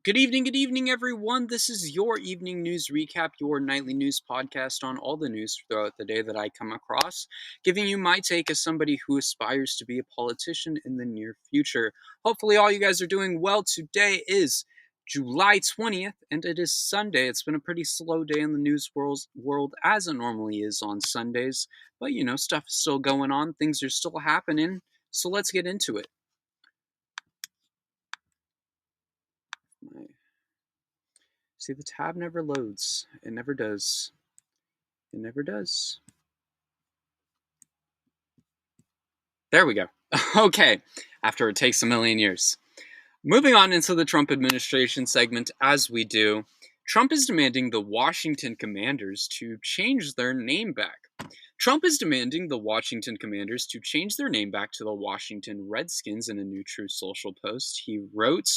Good evening, everyone. This is your evening news recap, your nightly news podcast on all the news throughout the day that I come across, giving you my take as somebody who aspires to be a politician in the near future. Hopefully, all you guys are doing well. Today is July 20th, and it is Sunday. It's been a pretty slow day in the news world as it normally is on Sundays, but stuff is still going on, things are still happening, so let's get into it. See, the tab never loads. It never does. It never does. There we go. Okay, after it takes a million years. Moving on into the Trump administration segment, as we do, Trump is demanding the Washington Commanders to change their name back. Trump is demanding the Washington Commanders to change their name back to the Washington Redskins in a new Truth Social post. He wrote,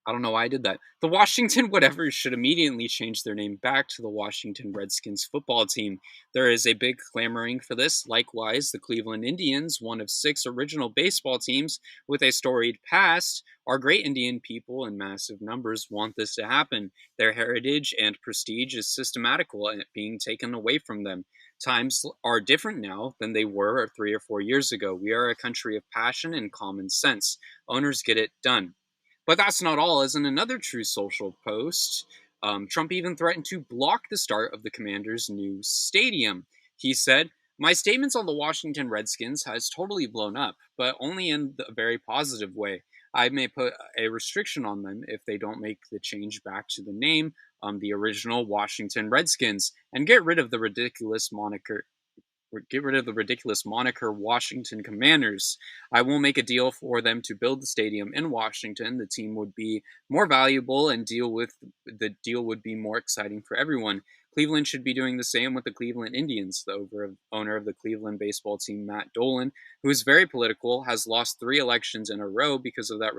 I don't know why I did that. The Washington whatevers should immediately change their name back to the Washington Redskins football team. There is a big clamoring for this. Likewise, the Cleveland Indians, one of 6 original baseball teams with a storied past, our great Indian people in massive numbers want this to happen. Their heritage and prestige is systematical and being taken away from them. Times are different now than they were 3 or 4 years ago. We are a country of passion and common sense. Owners get it done. But that's not all, as in another True Social post, Trump even threatened to block the start of the Commanders' new stadium. He said, "My statements on the Washington Redskins has totally blown up, but only in a very positive way. I may put a restriction on them if they don't make the change back to the name, the original Washington Redskins, and get rid of the ridiculous moniker Washington Commanders. I will make a deal for them to build the stadium in Washington. The team would be more valuable and the deal would be more exciting for everyone. Cleveland should be doing the same with the Cleveland Indians. The owner of the Cleveland baseball team, Matt Dolan, who is very political, has lost 3 elections in a row because of that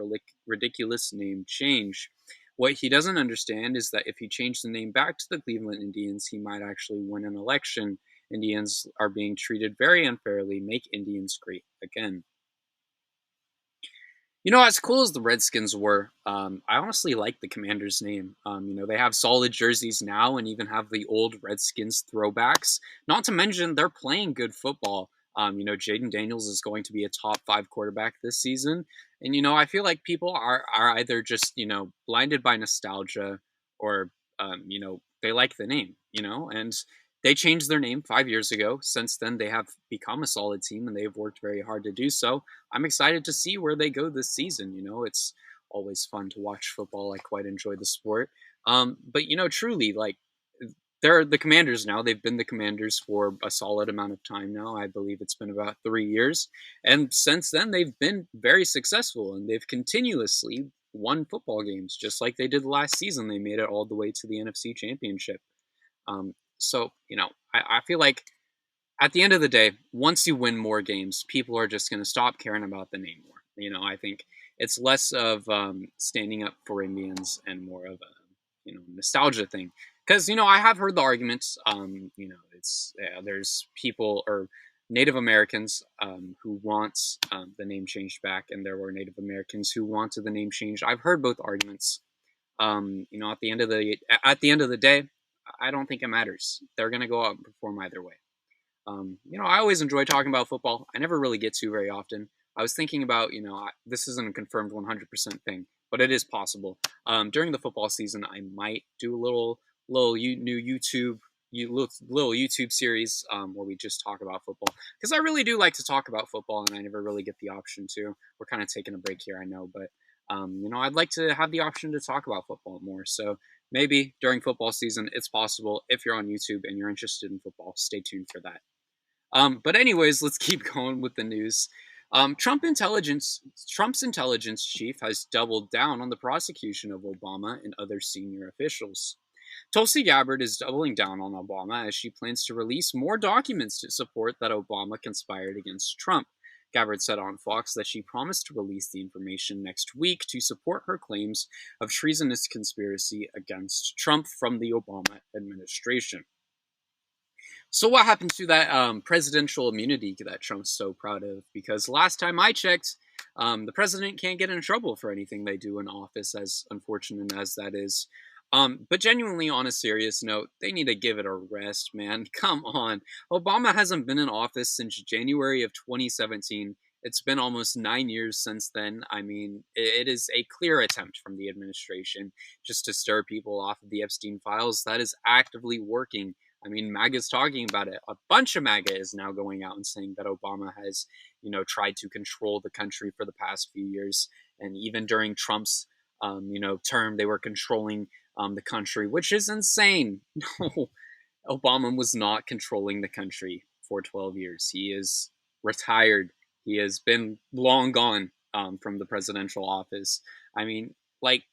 ridiculous name change. What he doesn't understand is that if he changed the name back to the Cleveland Indians, he might actually win an election. Indians are being treated very unfairly. Make Indians great again." As cool as the Redskins were, I honestly like the Commanders' name. They have solid jerseys now and even have the old Redskins throwbacks. Not to mention, they're playing good football. Jaden Daniels is going to be a top 5 quarterback this season. And, I feel like people are either just, blinded by nostalgia or, they like the name, and they changed their name 5 years ago. Since then, they have become a solid team and they've worked very hard to do so. I'm excited to see where they go this season. It's always fun to watch football. I quite enjoy the sport. But truly, like they're the Commanders now. They've been the Commanders for a solid amount of time now. I believe it's been about 3 years, and since then they've been very successful and they've continuously won football games, just like they did last season. They made it all the way to the NFC Championship. I feel like at the end of the day, once you win more games, people are just going to stop caring about the name more. I think it's less of standing up for Indians and more of a nostalgia thing. Because I have heard the arguments. There's people or Native Americans who want the name changed back, and there were Native Americans who wanted the name changed. I've heard both arguments. At the end of the day, I don't think it matters. They're going to go out and perform either way. I always enjoy talking about football. I never really get to very often. I was thinking about, this isn't a confirmed 100% thing, but it is possible. During the football season, I might do a new little YouTube series where we just talk about football, because I really do like to talk about football, and I never really get the option to. We're kind of taking a break here, I know, but I'd like to have the option to talk about football more. So maybe during football season, it's possible. If you're on YouTube and you're interested in football, stay tuned for that. But anyways, let's keep going with the news. Trump's intelligence chief has doubled down on the prosecution of Obama and other senior officials. Tulsi Gabbard is doubling down on Obama as she plans to release more documents to support that Obama conspired against Trump. Gabbard said on Fox that she promised to release the information next week to support her claims of treasonous conspiracy against Trump from the Obama administration. So what happened to that presidential immunity that Trump's so proud of? Because last time I checked, The president can't get in trouble for anything they do in office, as unfortunate as that is. But genuinely, on a serious note, they need to give it a rest, man. Come on. Obama hasn't been in office since January of 2017. It's been almost 9 years since then. I mean, it is a clear attempt from the administration just to stir people off of the Epstein files. That is actively working. I mean, MAGA's talking about it. A bunch of MAGA is now going out and saying that Obama has, tried to control the country for the past few years. And even during Trump's, term, they were controlling the country, which is insane. No, Obama was not controlling the country for 12 years. He is retired. He has been long gone from the presidential office. I mean, like,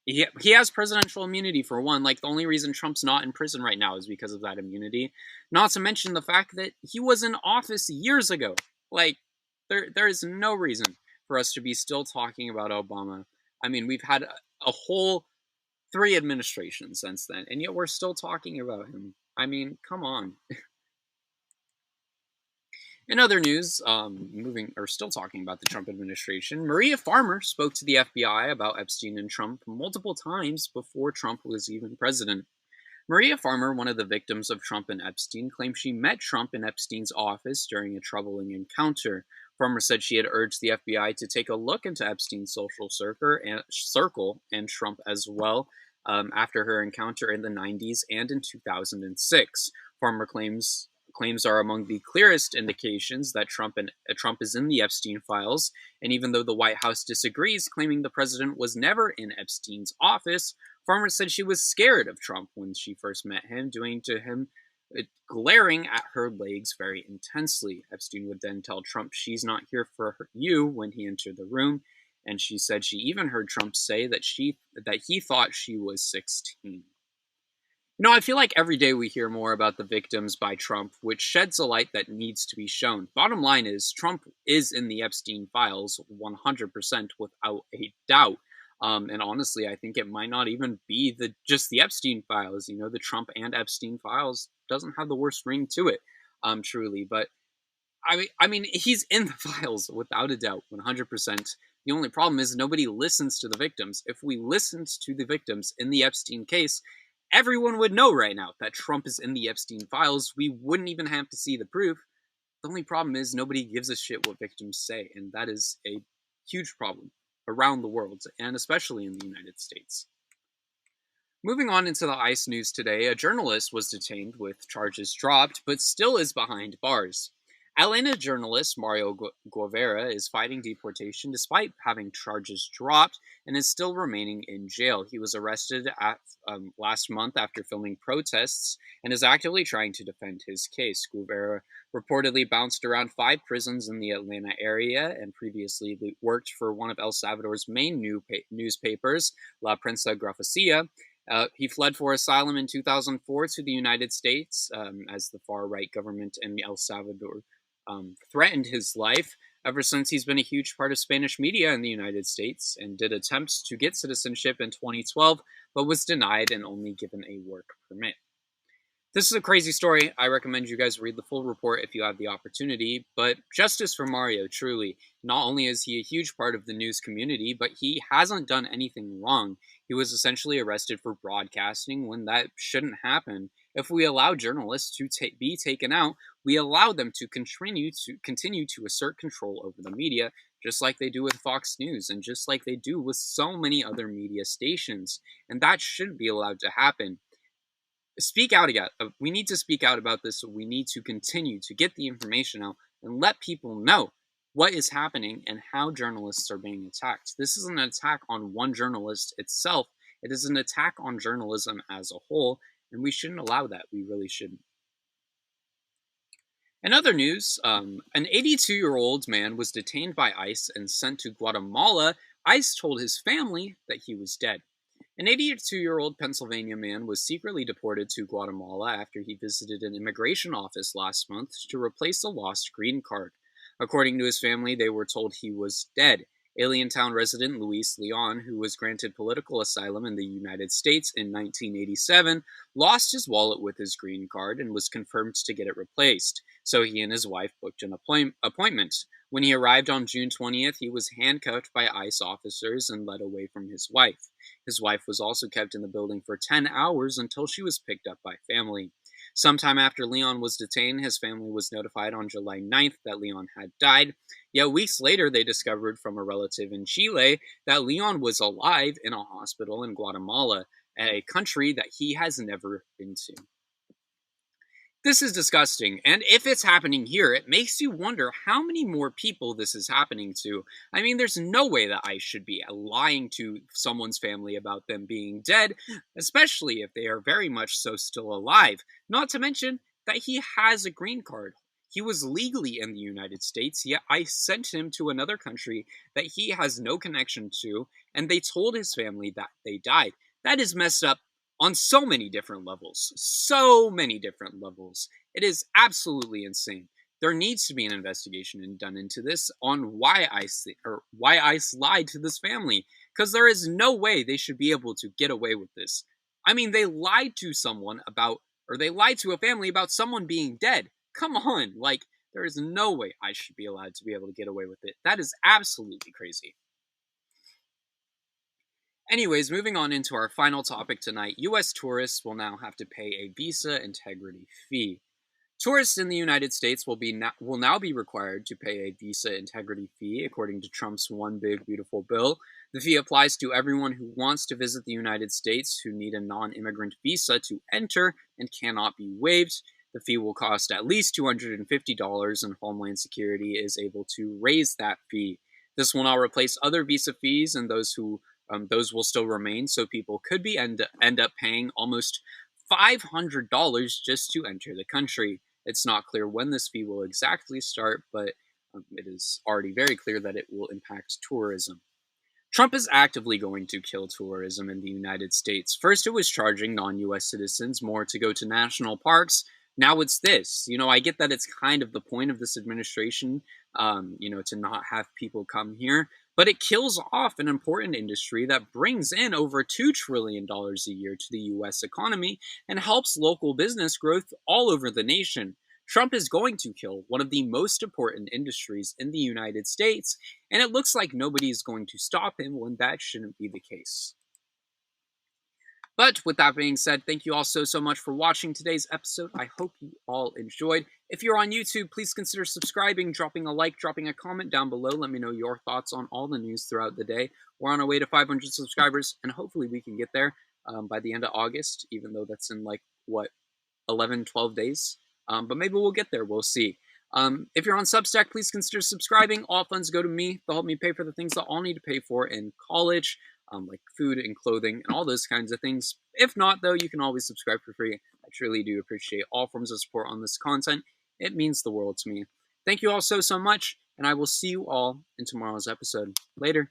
he has presidential immunity for one. Like, the only reason Trump's not in prison right now is because of that immunity. Not to mention the fact that he was in office years ago. Like, there is no reason for us to be still talking about Obama. I mean, we've had a whole 3 administrations since then, and yet we're still talking about him. I mean, come on. In other news, still talking about the Trump administration, Maria Farmer spoke to the FBI about Epstein and Trump multiple times before Trump was even president. Maria Farmer, one of the victims of Trump and Epstein, claimed she met Trump in Epstein's office during a troubling encounter. Farmer said she had urged the FBI to take a look into Epstein's social circle and Trump as well after her encounter in the 90s and in 2006. Farmer claims are among the clearest indications that Trump is in the Epstein files, and even though the White House disagrees, claiming the president was never in Epstein's office, Farmer said she was scared of Trump when she first met him, doing to him glaring at her legs very intensely. Epstein would then tell Trump she's not here for you when he entered the room, and she said she even heard Trump say that he thought she was 16. I feel like every day we hear more about the victims by Trump, which sheds a light that needs to be shown. Bottom line is, Trump is in the Epstein files 100% without a doubt. And honestly, I think it might not even be just the Epstein files. The Trump and Epstein files doesn't have the worst ring to it, truly. But I mean, he's in the files without a doubt, 100%. The only problem is nobody listens to the victims. If we listened to the victims in the Epstein case, everyone would know right now that Trump is in the Epstein files. We wouldn't even have to see the proof. The only problem is nobody gives a shit what victims say, and that is a huge problem around the world, and especially in the United States. Moving on into the ICE news today, a journalist was detained with charges dropped, but still is behind bars. Atlanta journalist Mario Guevara is fighting deportation despite having charges dropped and is still remaining in jail. He was arrested last month after filming protests and is actively trying to defend his case. Guevara reportedly bounced around 5 prisons in the Atlanta area and previously worked for one of El Salvador's main newspapers, La Prensa Grafisia. He fled for asylum in 2004 to the United States as the far-right government in El Salvador threatened his life. Ever since, he's been a huge part of Spanish media in the United States and did attempts to get citizenship in 2012, but was denied and only given a work permit. This is a crazy story. I recommend you guys read the full report if you have the opportunity, but justice for Mario, truly. Not only is he a huge part of the news community, but he hasn't done anything wrong. He was essentially arrested for broadcasting when that shouldn't happen. If we allow journalists to be taken out, we allow them to continue to assert control over the media, just like they do with Fox News and just like they do with so many other media stations. And that shouldn't be allowed to happen. Speak out again. We need to speak out about this. We need to continue to get the information out and let people know what is happening and how journalists are being attacked. This isn't an attack on one journalist itself. It is an attack on journalism as a whole, and we shouldn't allow that. We really shouldn't. In other news, an 82-year-old man was detained by ICE and sent to Guatemala. ICE told his family that he was dead. An 82-year-old Pennsylvania man was secretly deported to Guatemala after he visited an immigration office last month to replace a lost green card. According to his family, they were told he was dead. Alientown resident Luis Leon, who was granted political asylum in the United States in 1987, lost his wallet with his green card and was confirmed to get it replaced, so he and his wife booked an appointment. When he arrived on June 20th, he was handcuffed by ICE officers and led away from his wife. His wife was also kept in the building for 10 hours until she was picked up by family. Sometime after Leon was detained, his family was notified on July 9th that Leon had died. Yet weeks later, they discovered from a relative in Chile that Leon was alive in a hospital in Guatemala, a country that he has never been to. This is disgusting, and if it's happening here, it makes you wonder how many more people this is happening to. I mean, there's no way that I should be lying to someone's family about them being dead, especially if they are very much so still alive. Not to mention that he has a green card. He was legally in the United States, yet I sent him to another country that he has no connection to, and they told his family that they died. That is messed up on so many different levels. So many different levels. It is absolutely insane. There needs to be an investigation done into this on why ICE lied to this family, because there is no way they should be able to get away with this. I mean, they lied to someone about, or they lied to a family about someone being dead. Come on, like there is no way I should be allowed to be able to get away with it. That is absolutely crazy. Anyways, moving on into our final topic tonight, US tourists will now have to pay a visa integrity fee. Tourists in the United States will now be required to pay a visa integrity fee according to Trump's One Big Beautiful Bill. The fee applies to everyone who wants to visit the United States who need a non-immigrant visa to enter and cannot be waived. The fee will cost at least $250, and Homeland Security is able to raise that fee. This will not replace other visa fees, and those will still remain. So people could be end up paying almost $500 just to enter the country. It's not clear when this fee will exactly start, but it is already very clear that it will impact tourism. Trump is actively going to kill tourism in the United States. First, it was charging non-US citizens more to go to national parks. Now it's this. I get that it's kind of the point of this administration, to not have people come here, but it kills off an important industry that brings in over $2 trillion a year to the US economy and helps local business growth all over the nation. Trump is going to kill one of the most important industries in the United States, and it looks like nobody is going to stop him when that shouldn't be the case. But with that being said, thank you all so much for watching today's episode. I hope you all enjoyed. If you're on YouTube, please consider subscribing, dropping a like, dropping a comment down below. Let me know your thoughts on all the news throughout the day. We're on our way to 500 subscribers, and hopefully we can get there by the end of August, even though that's in 11, 12 days. But maybe we'll get there. We'll see. If you're on Substack, please consider subscribing. All funds go to me. They'll help me pay for the things that I'll need to pay for in college, like food and clothing and all those kinds of things. If not, though, you can always subscribe for free. I truly do appreciate all forms of support on this content. It means the world to me. Thank you all so much, and I will see you all in tomorrow's episode. Later.